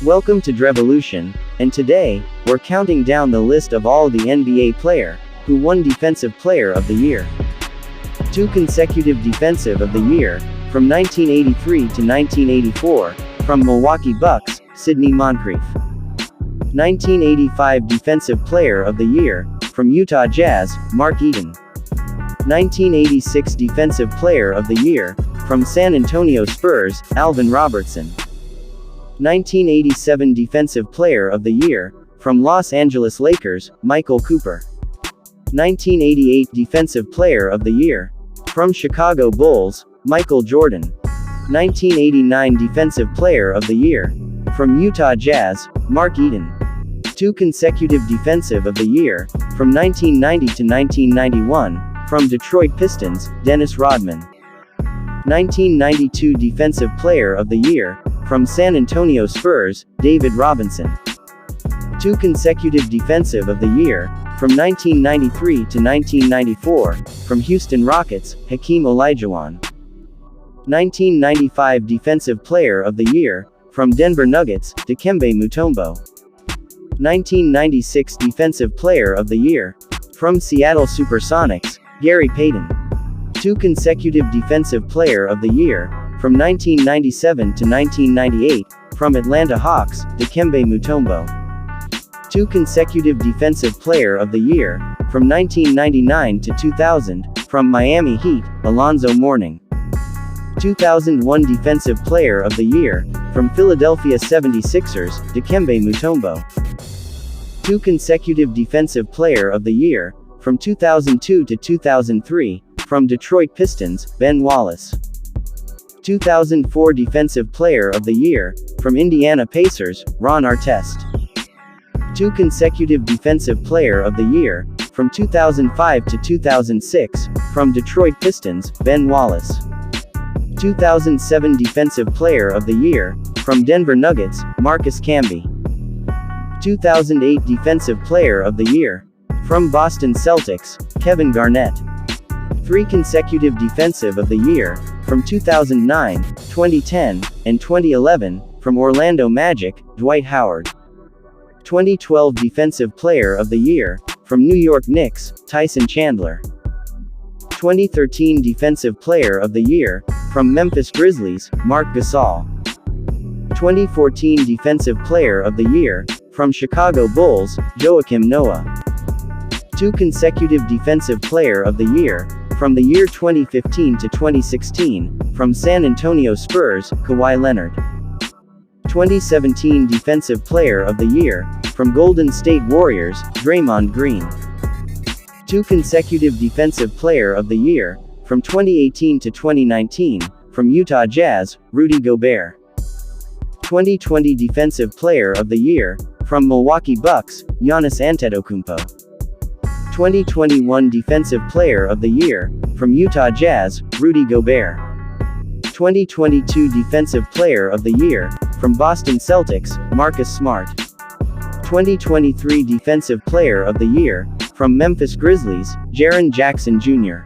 Welcome to Drevolution, and today, we're counting down the list of all the NBA player who won Defensive Player of the Year. 2 consecutive Defensive of the Year, from 1983 to 1984, from Milwaukee Bucks, Sidney Moncrief. 1985 Defensive Player of the Year, from Utah Jazz, Mark Eaton. 1986 Defensive Player of the Year, from San Antonio Spurs, Alvin Robertson. 1987 Defensive Player of the Year, from Los Angeles Lakers, Michael Cooper. 1988 Defensive Player of the Year, from Chicago Bulls, Michael Jordan. 1989 Defensive Player of the Year, from Utah Jazz, Mark Eaton. 2 consecutive Defensive of the Year, from 1990 to 1991, from Detroit Pistons, Dennis Rodman. 1992 Defensive Player of the Year, from San Antonio Spurs, David Robinson. 2 consecutive Defensive of the Year, from 1993 to 1994, from Houston Rockets, Hakeem Olajuwon. 1995 Defensive Player of the Year, from Denver Nuggets, Dikembe Mutombo. 1996 Defensive Player of the Year, from Seattle Supersonics, Gary Payton. 2 consecutive Defensive Player of the Year, from 1997 to 1998, from Atlanta Hawks, Dikembe Mutombo. 2 consecutive Defensive Player of the Year, from 1999 to 2000, from Miami Heat, Alonzo Mourning. 2001 Defensive Player of the Year, from Philadelphia 76ers, Dikembe Mutombo. 2 consecutive Defensive Player of the Year, from 2002 to 2003, from Detroit Pistons, Ben Wallace. 2004 Defensive Player of the Year, from Indiana Pacers, Ron Artest. 2 consecutive Defensive Player of the Year, from 2005 to 2006, from Detroit Pistons, Ben Wallace. 2007 Defensive Player of the Year, from Denver Nuggets, Marcus Camby. 2008 Defensive Player of the Year, from Boston Celtics, Kevin Garnett. 3 consecutive Defensive of the Year, from 2009, 2010, and 2011, from Orlando Magic, Dwight Howard. 2012 Defensive Player of the Year, from New York Knicks, Tyson Chandler. 2013 Defensive Player of the Year, from Memphis Grizzlies, Marc Gasol. 2014 Defensive Player of the Year, from Chicago Bulls, Joakim Noah. 2 consecutive Defensive Player of the Year, from the year 2015 to 2016, from San Antonio Spurs, Kawhi Leonard. 2017 Defensive Player of the Year, from Golden State Warriors, Draymond Green. 2 consecutive Defensive Player of the Year, from 2018 to 2019, from Utah Jazz, Rudy Gobert. 2020 Defensive Player of the Year, from Milwaukee Bucks, Giannis Antetokounmpo. 2021 Defensive Player of the Year, from Utah Jazz, Rudy Gobert. 2022 Defensive Player of the Year, from Boston Celtics, Marcus Smart. 2023 Defensive Player of the Year, from Memphis Grizzlies, Jaren Jackson Jr.